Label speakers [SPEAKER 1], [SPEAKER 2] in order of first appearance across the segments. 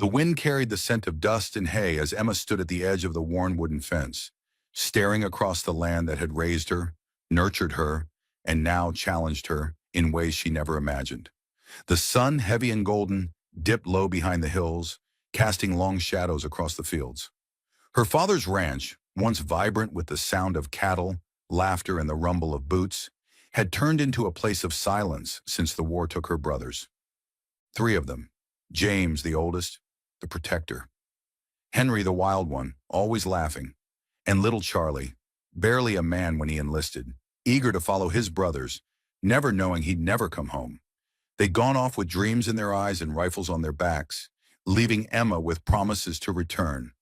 [SPEAKER 1] The wind carried the scent of dust and hay as Emma stood at the edge of the worn wooden fence, staring across the land that had raised her, nurtured her, and now challenged her in ways she never imagined. The sun, heavy and golden, dipped low behind the hills, casting long shadows across the fields. Her father's ranch, once vibrant with the sound of cattle, laughter, and the rumble of boots, had turned into a place of silence since the war took her brothers. Three of them: James, the oldest, the protector; Henry, the wild one, always laughing; and little Charlie, barely a man when he enlisted, eager to follow his brothers, never knowing he'd never come home. They'd gone off with dreams in their eyes and rifles on their backs, leaving Emma with promises to return.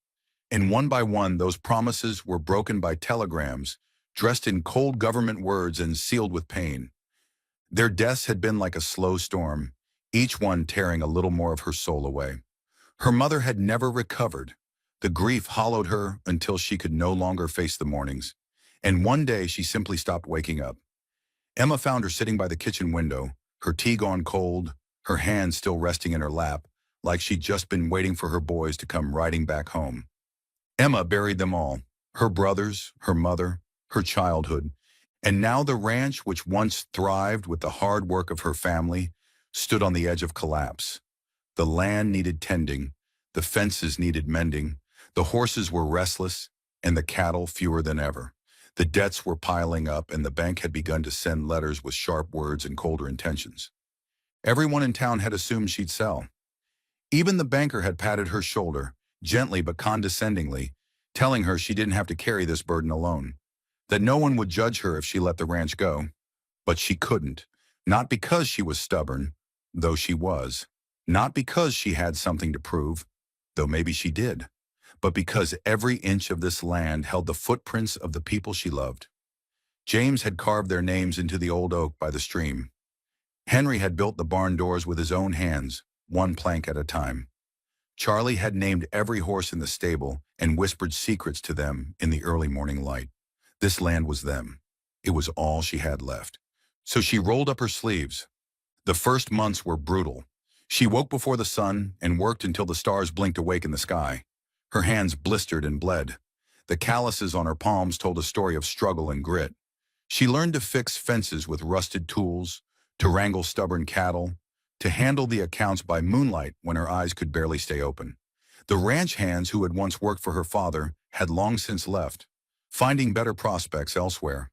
[SPEAKER 1] And one by one, those promises were broken by telegrams, dressed in cold government words and sealed with pain. Their deaths had been like a slow storm, each one tearing a little more of her soul away. Her mother had never recovered. The grief hollowed her until she could no longer face the mornings. And one day she simply stopped waking up. Emma found her sitting by the kitchen window, her tea gone cold, her hands still resting in her lap, like she'd just been waiting for her boys to come riding back home. Emma buried them all: her brothers, her mother, her childhood. And now the ranch, which once thrived with the hard work of her family, stood on the edge of collapse. The land needed tending, the fences needed mending, the horses were restless, and the cattle fewer than ever. The debts were piling up, and the bank had begun to send letters with sharp words and colder intentions. Everyone in town had assumed she'd sell. Even the banker had patted her shoulder, gently but condescendingly, telling her she didn't have to carry this burden alone, that no one would judge her if she let the ranch go. But she couldn't, not because she was stubborn, though she was, not because she had something to prove, though maybe she did, but because every inch of this land held the footprints of the people she loved. James had carved their names into the old oak by the stream. Henry had built the barn doors with his own hands, one plank at a time. Charlie had named every horse in the stable and whispered secrets to them in the early morning light. This land was them. It was all she had left. So she rolled up her sleeves. The first months were brutal. She woke before the sun and worked until the stars blinked awake in the sky. Her hands blistered and bled. The calluses on her palms told a story of struggle and grit. She learned to fix fences with rusted tools, to wrangle stubborn cattle, to handle the accounts by moonlight when her eyes could barely stay open. The ranch hands who had once worked for her father had long since left, finding better prospects elsewhere.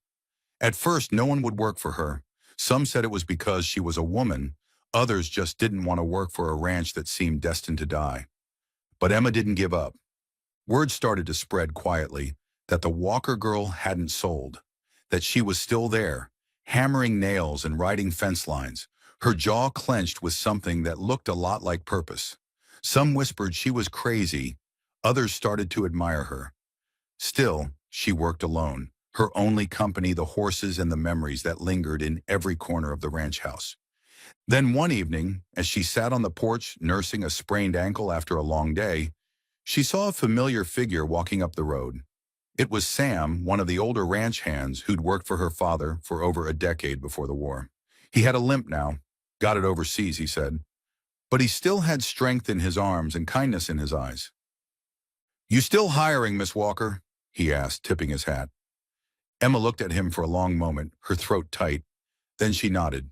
[SPEAKER 1] At first, no one would work for her. Some said it was because she was a woman. Others just didn't want to work for a ranch that seemed destined to die. But Emma didn't give up. Word started to spread quietly that the Walker girl hadn't sold, that she was still there, hammering nails and riding fence lines, her jaw clenched with something that looked a lot like purpose. Some whispered she was crazy. Others started to admire her. Still, she worked alone, her only company the horses and the memories that lingered in every corner of the ranch house. Then one evening, as she sat on the porch nursing a sprained ankle after a long day, she saw a familiar figure walking up the road. It was Sam, one of the older ranch hands who'd worked for her father for over a decade before the war. He had a limp now. Got it overseas, he said. But he still had strength in his arms and kindness in his eyes. "You still hiring, Miss Walker?" he asked, tipping his hat. Emma looked at him for a long moment, her throat tight. Then she nodded.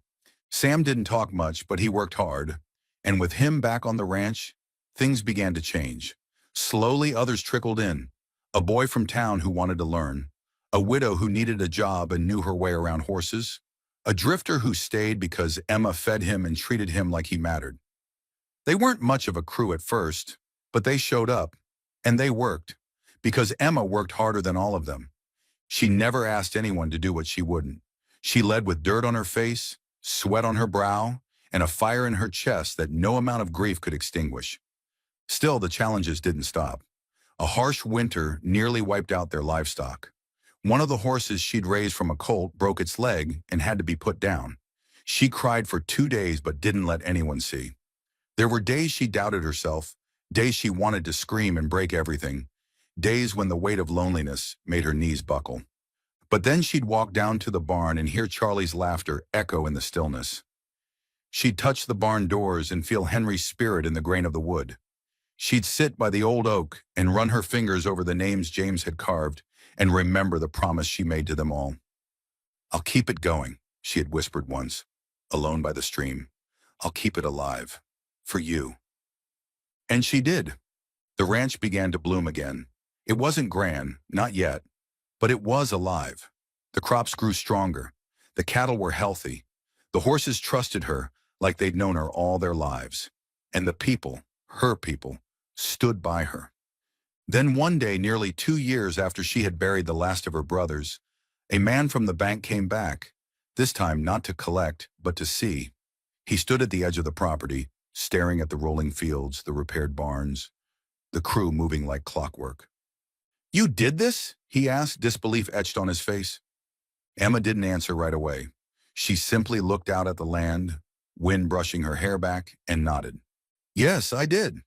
[SPEAKER 1] Sam didn't talk much, but he worked hard. And with him back on the ranch, things began to change. Slowly, others trickled in. A boy from town who wanted to learn. A widow who needed a job and knew her way around horses. A drifter who stayed because Emma fed him and treated him like he mattered. They weren't much of a crew at first, but they showed up. And they worked. Because Emma worked harder than all of them. She never asked anyone to do what she wouldn't. She led with dirt on her face, sweat on her brow, and a fire in her chest that no amount of grief could extinguish. Still, the challenges didn't stop. A harsh winter nearly wiped out their livestock. One of the horses she'd raised from a colt broke its leg and had to be put down. She cried for 2 days but didn't let anyone see. There were days she doubted herself, days she wanted to scream and break everything, days when the weight of loneliness made her knees buckle. But then she'd walk down to the barn and hear Charlie's laughter echo in the stillness. She'd touch the barn doors and feel Henry's spirit in the grain of the wood. She'd sit by the old oak and run her fingers over the names James had carved and remember the promise she made to them all. "I'll keep it going," she had whispered once, alone by the stream. "I'll keep it alive. For you." And she did. The ranch began to bloom again. It wasn't grand, not yet, but it was alive. The crops grew stronger. The cattle were healthy. The horses trusted her like they'd known her all their lives. And the people, her people, stood by her. Then one day, nearly 2 years after she had buried the last of her brothers, a man from the bank came back, this time not to collect, but to see. He stood at the edge of the property, staring at the rolling fields, the repaired barns, the crew moving like clockwork. "You did this?" he asked, disbelief etched on his face. Emma didn't answer right away. She simply looked out at the land, wind brushing her hair back, and nodded. "Yes, I did."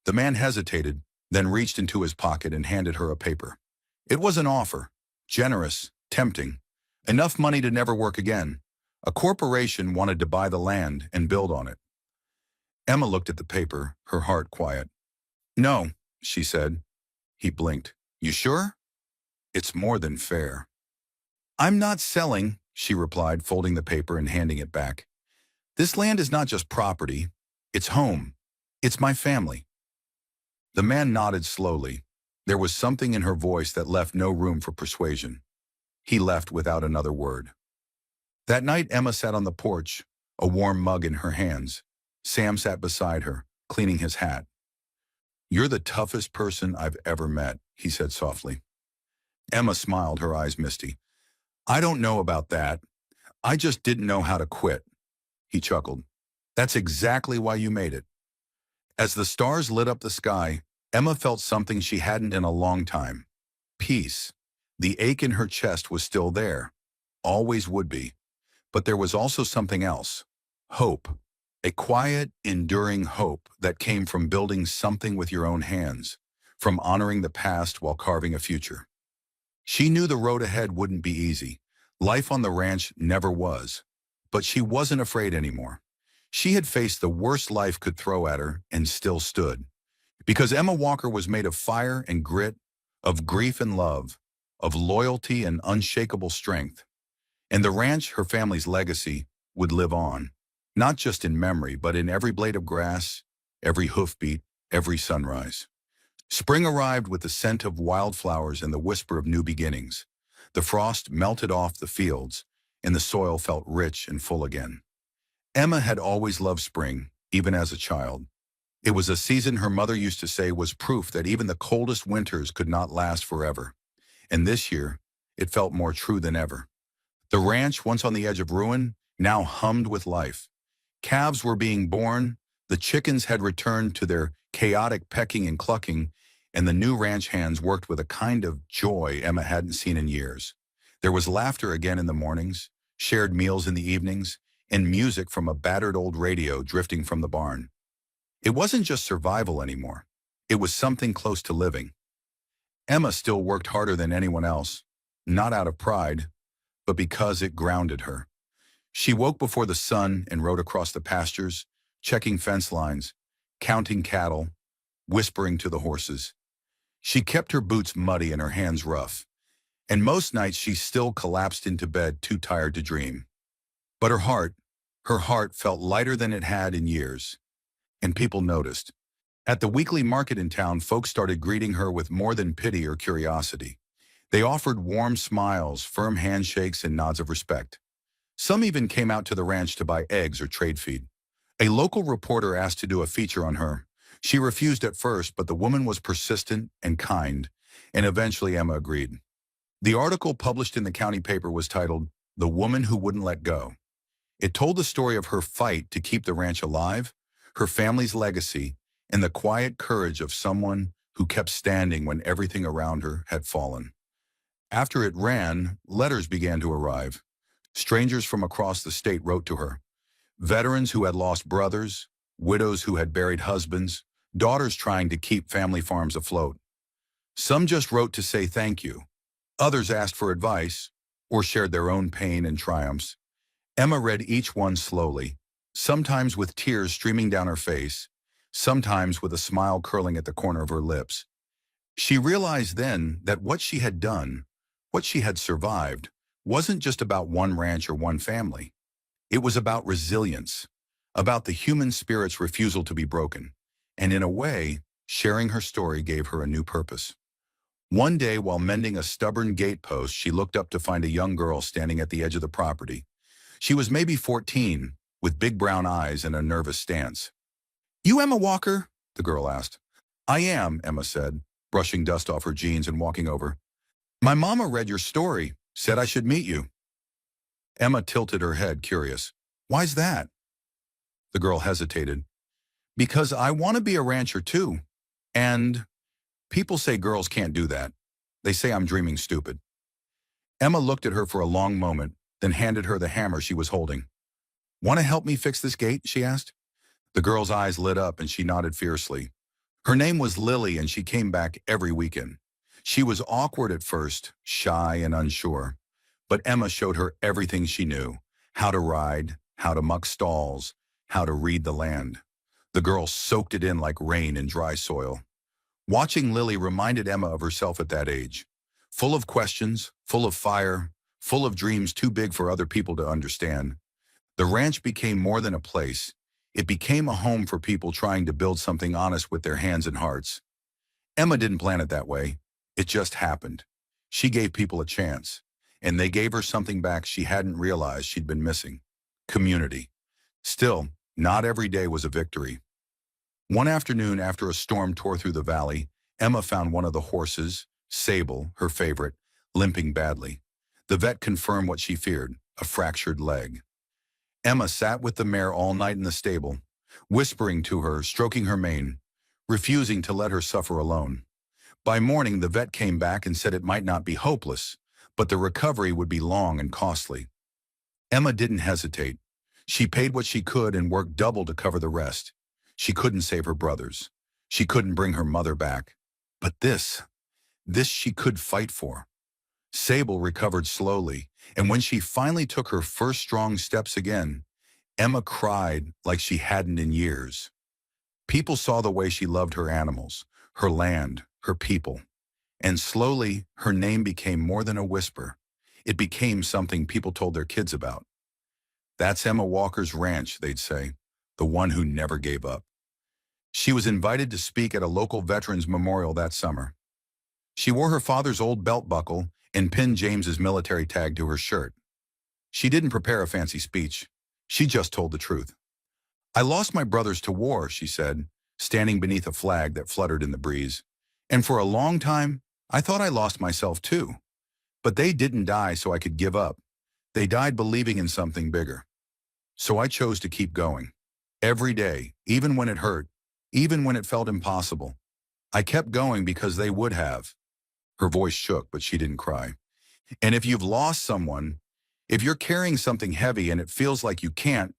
[SPEAKER 1] The man hesitated, then reached into his pocket and handed her a paper. It was an offer, generous, tempting, enough money to never work again. A corporation wanted to buy the land and build on it. Emma looked at the paper, her heart quiet. "No," she said. He blinked. "You sure?" "It's more than fair." "I'm not selling," she replied, folding the paper and handing it back. "This land is not just property. It's home. It's my family." The man nodded slowly. There was something in her voice that left no room for persuasion. He left without another word. That night, Emma sat on the porch, a warm mug in her hands. Sam sat beside her, cleaning his hat. "You're the toughest person I've ever met," he said softly. Emma smiled, her eyes misty. "I don't know about that. I just didn't know how to quit." He chuckled. "That's exactly why you made it." As the stars lit up the sky, Emma felt something she hadn't in a long time. Peace. The ache in her chest was still there. Always would be. But there was also something else. Hope. A quiet, enduring hope that came from building something with your own hands, from honoring the past while carving a future. She knew the road ahead wouldn't be easy. Life on the ranch never was. But she wasn't afraid anymore. She had faced the worst life could throw at her and still stood. Because Emma Walker was made of fire and grit, of grief and love, of loyalty and unshakable strength. And the ranch, her family's legacy, would live on. Not just in memory, but in every blade of grass, every hoofbeat, every sunrise. Spring arrived with the scent of wildflowers and the whisper of new beginnings. The frost melted off the fields, and the soil felt rich and full again. Emma had always loved spring, even as a child. It was a season her mother used to say was proof that even the coldest winters could not last forever. And this year, it felt more true than ever. The ranch, once on the edge of ruin, now hummed with life. Calves were being born, the chickens had returned to their chaotic pecking and clucking, and the new ranch hands worked with a kind of joy Emma hadn't seen in years. There was laughter again in the mornings, shared meals in the evenings, and music from a battered old radio drifting from the barn. It wasn't just survival anymore. It was something close to living. Emma still worked harder than anyone else, not out of pride, but because it grounded her. She woke before the sun and rode across the pastures, checking fence lines, counting cattle, whispering to the horses. She kept her boots muddy and her hands rough, and most nights she still collapsed into bed too tired to dream. But her heart felt lighter than it had in years, and people noticed. At the weekly market in town, folks started greeting her with more than pity or curiosity. They offered warm smiles, firm handshakes, and nods of respect. Some even came out to the ranch to buy eggs or trade feed. A local reporter asked to do a feature on her. She refused at first, but the woman was persistent and kind, and eventually Emma agreed. The article published in the county paper was titled, "The Woman Who Wouldn't Let Go." It told the story of her fight to keep the ranch alive, her family's legacy, and the quiet courage of someone who kept standing when everything around her had fallen. After it ran, letters began to arrive. Strangers from across the state wrote to her. Veterans who had lost brothers, widows who had buried husbands, daughters trying to keep family farms afloat. Some just wrote to say thank you. Others asked for advice or shared their own pain and triumphs. Emma read each one slowly, sometimes with tears streaming down her face, sometimes with a smile curling at the corner of her lips. She realized then that what she had done, what she had survived, wasn't just about one ranch or one family. It was about resilience, about the human spirit's refusal to be broken. And in a way, sharing her story gave her a new purpose. One day, while mending a stubborn gate post, she looked up to find a young girl standing at the edge of the property. She was maybe 14, with big brown eyes and a nervous stance. "You Emma Walker?" the girl asked. "I am," Emma said, brushing dust off her jeans and walking over. "My mama read your story, said I should meet you." Emma tilted her head, curious. "Why's that?" The girl hesitated. "Because I want to be a rancher too. And people say girls can't do that. They say I'm dreaming stupid." Emma looked at her for a long moment, then handed her the hammer she was holding. "Want to help me fix this gate?" she asked. The girl's eyes lit up and she nodded fiercely. Her name was Lily and she came back every weekend. She was awkward at first, shy and unsure. But Emma showed her everything she knew: how to ride, how to muck stalls, how to read the land. The girl soaked it in like rain in dry soil. Watching Lily reminded Emma of herself at that age. Full of questions, full of fire, full of dreams too big for other people to understand. The ranch became more than a place. It became a home for people trying to build something honest with their hands and hearts. Emma didn't plan it that way. It just happened. She gave people a chance, and they gave her something back she hadn't realized she'd been missing: community. Still, not every day was a victory. One afternoon, after a storm tore through the valley, Emma found one of the horses, Sable, her favorite, limping badly. The vet confirmed what she feared: a fractured leg. Emma sat with the mare all night in the stable, whispering to her, stroking her mane, refusing to let her suffer alone. By morning, the vet came back and said it might not be hopeless, but the recovery would be long and costly. Emma didn't hesitate. She paid what she could and worked double to cover the rest. She couldn't save her brothers. She couldn't bring her mother back. But this she could fight for. Sable recovered slowly, and when she finally took her first strong steps again, Emma cried like she hadn't in years. People saw the way she loved her animals, her land, her people. And slowly, her name became more than a whisper. It became something people told their kids about. "That's Emma Walker's ranch," they'd say, "the one who never gave up." She was invited to speak at a local veterans memorial that summer. She wore her father's old belt buckle and pinned James's military tag to her shirt. She didn't prepare a fancy speech. She just told the truth. "I lost my brothers to war," she said, standing beneath a flag that fluttered in the breeze. "And for a long time, I thought I lost myself too. But they didn't die so I could give up. They died believing in something bigger. So I chose to keep going. Every day, even when it hurt, even when it felt impossible. I kept going because they would have." Her voice shook, but she didn't cry. "And if you've lost someone, if you're carrying something heavy and it feels like you can't,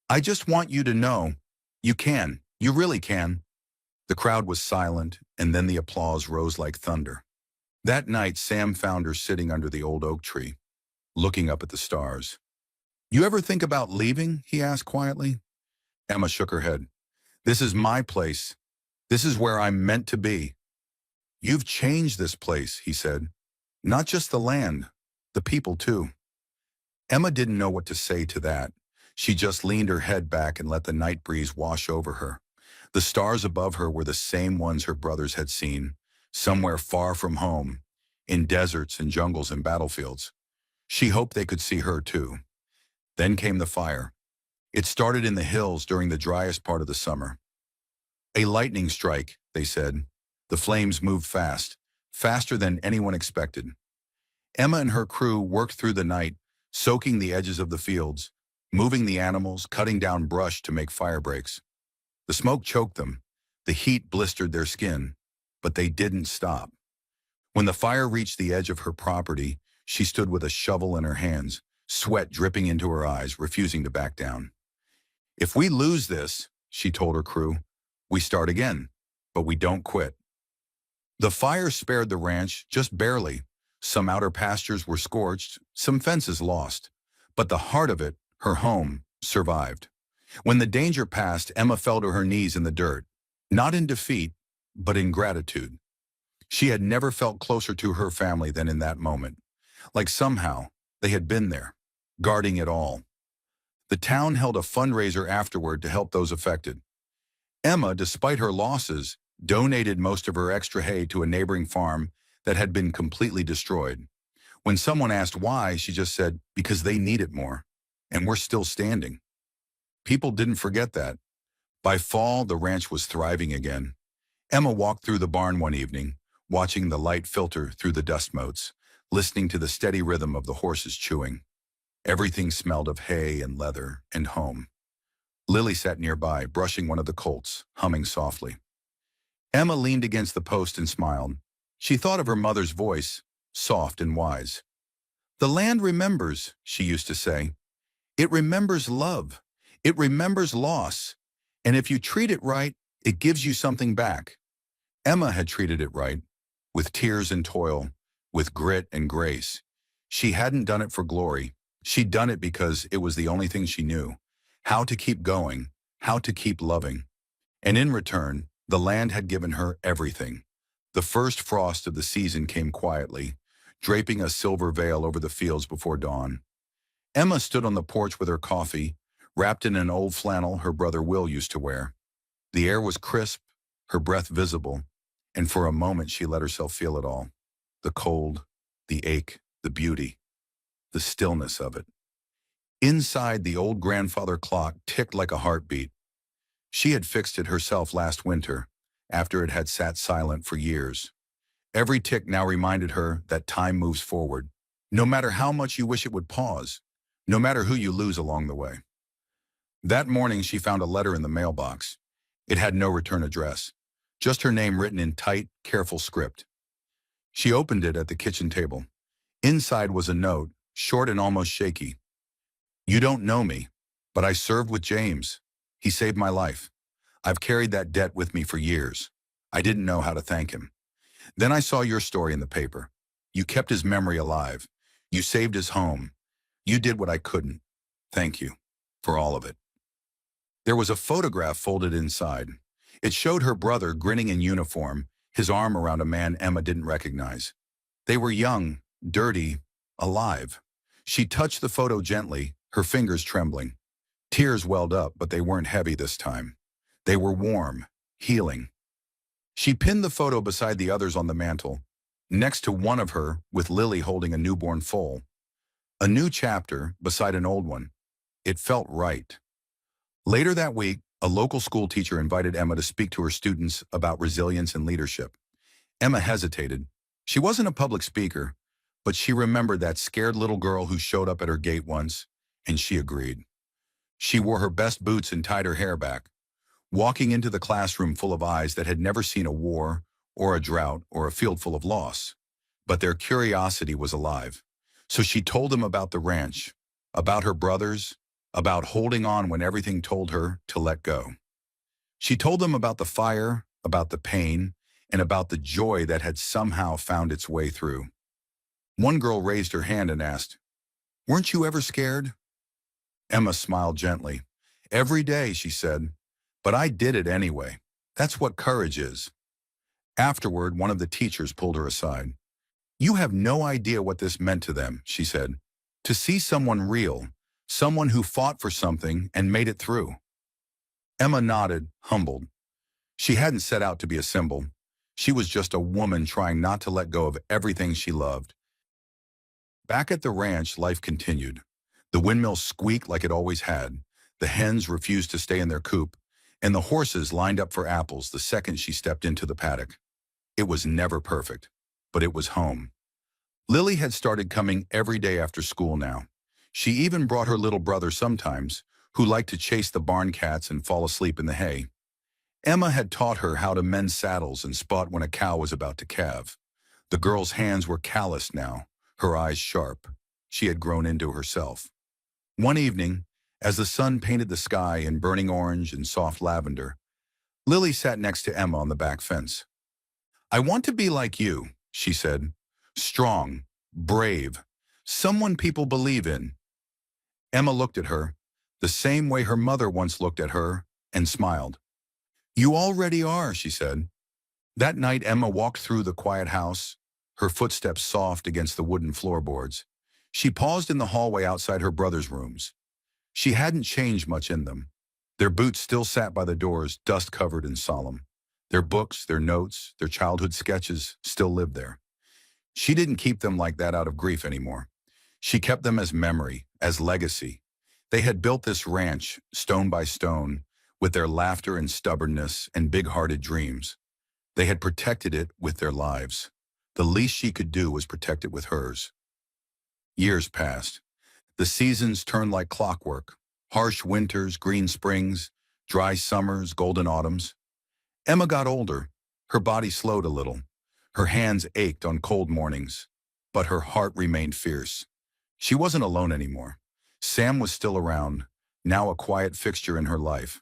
[SPEAKER 1] I just want you to know, you can. You really can." The crowd was silent, and then the applause rose like thunder. That night, Sam found her sitting under the old oak tree, looking up at the stars. "You ever think about leaving?" he asked quietly. Emma shook her head. "This is my place. This is where I'm meant to be." "You've changed this place," he said. "Not just the land, the people too." Emma didn't know what to say to that. She just leaned her head back and let the night breeze wash over her. The stars above her were the same ones her brothers had seen, somewhere far from home, in deserts and jungles and battlefields. She hoped they could see her too. Then came the fire. It started in the hills during the driest part of the summer. "A lightning strike," they said. The flames moved fast, faster than anyone expected. Emma and her crew worked through the night, soaking the edges of the fields, moving the animals, cutting down brush to make fire breaks. The smoke choked them. The heat blistered their skin, but they didn't stop. When the fire reached the edge of her property, she stood with a shovel in her hands, sweat dripping into her eyes, refusing to back down. "If we lose this," she told her crew, "we start again, but we don't quit." The fire spared the ranch, just barely. Some outer pastures were scorched, some fences lost. But the heart of it, her home, survived. When the danger passed, Emma fell to her knees in the dirt, Not in defeat, but in gratitude. She had never felt closer to her family than in that moment. Like somehow, they had been there, guarding it all. The town held a fundraiser afterward to help those affected. Emma, despite her losses, donated most of her extra hay to a neighboring farm that had been completely destroyed. When someone asked why, she just said, because they need it more. And we're still standing. People didn't forget that. By fall, the ranch was thriving again. Emma walked through the barn one evening, watching the light filter through the dust motes, listening to the steady rhythm of the horses chewing. Everything smelled of hay and leather and home. Lily sat nearby, brushing one of the colts, humming softly. Emma leaned against the post and smiled. She thought of her mother's voice, soft and wise. The land remembers, she used to say. It remembers love. It remembers loss. And if you treat it right, it gives you something back. Emma had treated it right, with tears and toil, with grit and grace. She hadn't done it for glory. She'd done it because it was the only thing she knew. How to keep going, how to keep loving. And in return, the land had given her everything. The first frost of the season came quietly, draping a silver veil over the fields before dawn. Emma stood on the porch with her coffee, wrapped in an old flannel her brother Will used to wear. The air was crisp, her breath visible, and for a moment she let herself feel it all. The cold, the ache, the beauty, the stillness of it. Inside, the old grandfather clock ticked like a heartbeat. She had fixed it herself last winter, after it had sat silent for years. Every tick now reminded her that time moves forward, no matter how much you wish it would pause, no matter who you lose along the way. That morning, she found a letter in the mailbox. It had no return address, just her name written in tight, careful script. She opened it at the kitchen table. Inside was a note, short and almost shaky. You don't know me, but I served with James. He saved my life. I've carried that debt with me for years. I didn't know how to thank him. Then I saw your story in the paper. You kept his memory alive. You saved his home. You did what I couldn't. Thank you for all of it. There was a photograph folded inside. It showed her brother grinning in uniform, his arm around a man Emma didn't recognize. They were young, dirty, alive. She touched the photo gently, her fingers trembling. Tears welled up, but they weren't heavy this time. They were warm, healing. She pinned the photo beside the others on the mantel, next to one of her with Lily holding a newborn foal. A new chapter beside an old one. It felt right. Later that week, a local school teacher invited Emma to speak to her students about resilience and leadership. Emma hesitated. She wasn't a public speaker, but she remembered that scared little girl who showed up at her gate once, and she agreed. She wore her best boots and tied her hair back, walking into the classroom full of eyes that had never seen a war or a drought or a field full of loss. But their curiosity was alive. So she told them about the ranch, about her brothers, about holding on when everything told her to let go. She told them about the fire, about the pain, and about the joy that had somehow found its way through. One girl raised her hand and asked, "Weren't you ever scared?" Emma smiled gently. "Every day," she said, "but I did it anyway. That's what courage is." Afterward, one of the teachers pulled her aside. "You have no idea what this meant to them," she said. "To see someone real, someone who fought for something and made it through." Emma nodded, humbled. She hadn't set out to be a symbol. She was just a woman trying not to let go of everything she loved. Back at the ranch, life continued. The windmill squeaked like it always had. The hens refused to stay in their coop, and the horses lined up for apples the second she stepped into the paddock. It was never perfect, but it was home. Lily had started coming every day after school now. She even brought her little brother sometimes, who liked to chase the barn cats and fall asleep in the hay. Emma had taught her how to mend saddles and spot when a cow was about to calve. The girl's hands were calloused now, her eyes sharp. She had grown into herself. One evening, as the sun painted the sky in burning orange and soft lavender, Lily sat next to Emma on the back fence. "I want to be like you," she said. "Strong, brave, someone people believe in." Emma looked at her, the same way her mother once looked at her, and smiled. You already are, she said. That night, Emma walked through the quiet house, her footsteps soft against the wooden floorboards. She paused in the hallway outside her brother's rooms. She hadn't changed much in them. Their boots still sat by the doors, dust-covered and solemn. Their books, their notes, their childhood sketches still lived there. She didn't keep them like that out of grief anymore. She kept them as memory, as legacy. They had built this ranch, stone by stone, with their laughter and stubbornness and big-hearted dreams. They had protected it with their lives. The least she could do was protect it with hers. Years passed. The seasons turned like clockwork. Harsh winters, green springs, dry summers, golden autumns. Emma got older. Her body slowed a little. Her hands ached on cold mornings. But her heart remained fierce. She wasn't alone anymore. Sam was still around, now a quiet fixture in her life.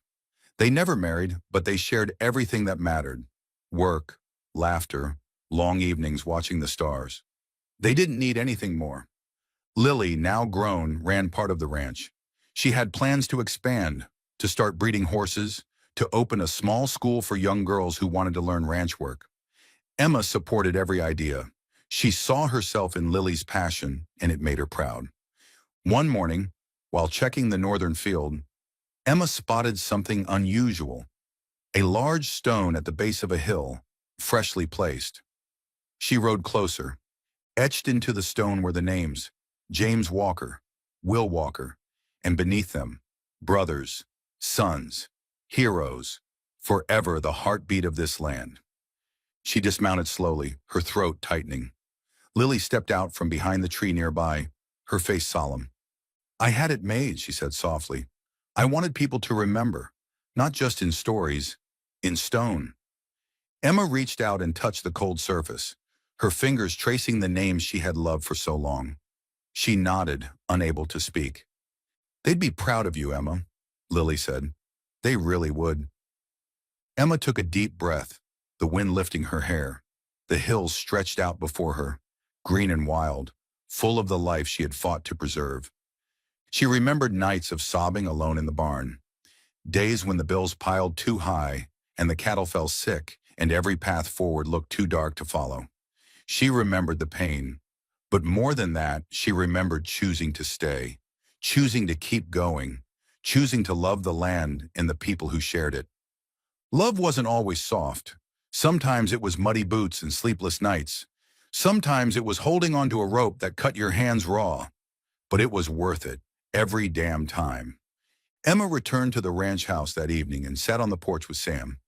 [SPEAKER 1] They never married, but they shared everything that mattered. Work, laughter, long evenings watching the stars. They didn't need anything more. Lily, now grown, ran part of the ranch. She had plans to expand, to start breeding horses, to open a small school for young girls who wanted to learn ranch work. Emma supported every idea. She saw herself in Lily's passion, and it made her proud. One morning, while checking the northern field, Emma spotted something unusual. A large stone at the base of a hill, freshly placed. She rode closer. Etched into the stone were the names, James Walker, Will Walker, and beneath them, brothers, sons, heroes, forever the heartbeat of this land. She dismounted slowly, her throat tightening. Lily stepped out from behind the tree nearby, her face solemn. I had it made, she said softly. I wanted people to remember, not just in stories, in stone. Emma reached out and touched the cold surface, her fingers tracing the names she had loved for so long. She nodded, unable to speak. They'd be proud of you, Emma, Lily said. They really would. Emma took a deep breath, the wind lifting her hair. The hills stretched out before her, green and wild, full of the life she had fought to preserve. She remembered nights of sobbing alone in the barn, days when the bills piled too high and the cattle fell sick and every path forward looked too dark to follow. She remembered the pain, but more than that, she remembered choosing to stay, choosing to keep going, choosing to love the land and the people who shared it. Love wasn't always soft. Sometimes it was muddy boots and sleepless nights. Sometimes it was holding onto a rope that cut your hands raw. But it was worth it, every damn time. Emma returned to the ranch house that evening and sat on the porch with Sam.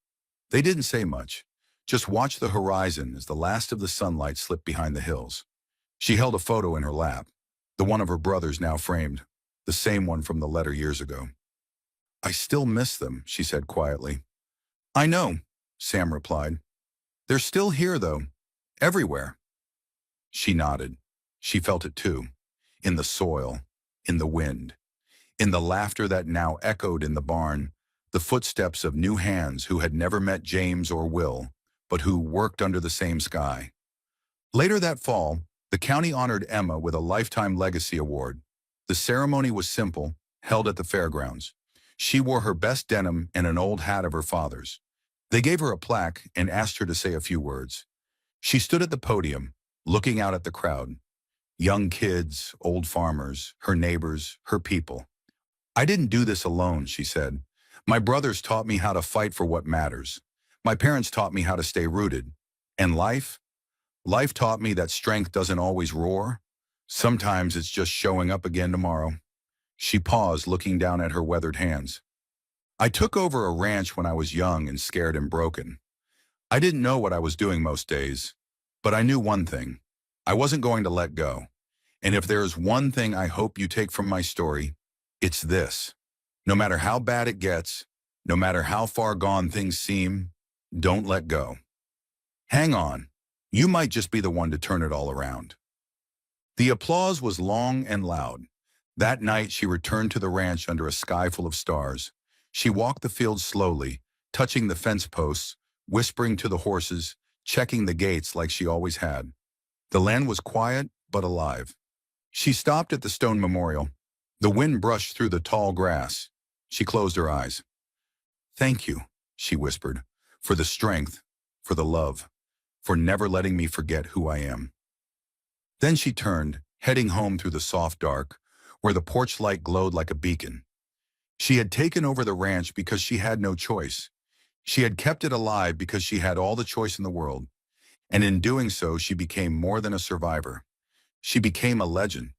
[SPEAKER 1] They didn't say much, just watched the horizon as the last of the sunlight slipped behind the hills. She held a photo in her lap, the one of her brothers now framed, the same one from the letter years ago. I still miss them, she said quietly. I know, Sam replied. They're still here, though, everywhere. She nodded. She felt it too, in the soil, in the wind, in the laughter that now echoed in the barn, the footsteps of new hands who had never met James or Will, but who worked under the same sky. Later that fall, the county honored Emma with a Lifetime Legacy Award. The ceremony was simple, held at the fairgrounds. She wore her best denim and an old hat of her father's. They gave her a plaque and asked her to say a few words. She stood at the podium, looking out at the crowd. Young kids, old farmers, her neighbors, her people. I didn't do this alone, she said. My brothers taught me how to fight for what matters. My parents taught me how to stay rooted. And life? Life taught me that strength doesn't always roar. Sometimes it's just showing up again tomorrow. She paused, looking down at her weathered hands. I took over a ranch when I was young and scared and broken. I didn't know what I was doing most days, but I knew one thing. I wasn't going to let go. And if there is one thing I hope you take from my story, it's this. No matter how bad it gets, no matter how far gone things seem, don't let go. Hang on. You might just be the one to turn it all around. The applause was long and loud. That night, she returned to the ranch under a sky full of stars. She walked the field slowly, touching the fence posts, whispering to the horses, checking the gates like she always had. The land was quiet, but alive. She stopped at the stone memorial. The wind brushed through the tall grass. She closed her eyes. Thank you, she whispered, for the strength, for the love, for never letting me forget who I am. Then she turned, heading home through the soft dark, where the porch light glowed like a beacon. She had taken over the ranch because she had no choice. She had kept it alive because she had all the choice in the world, and in doing so she became more than a survivor. She became a legend,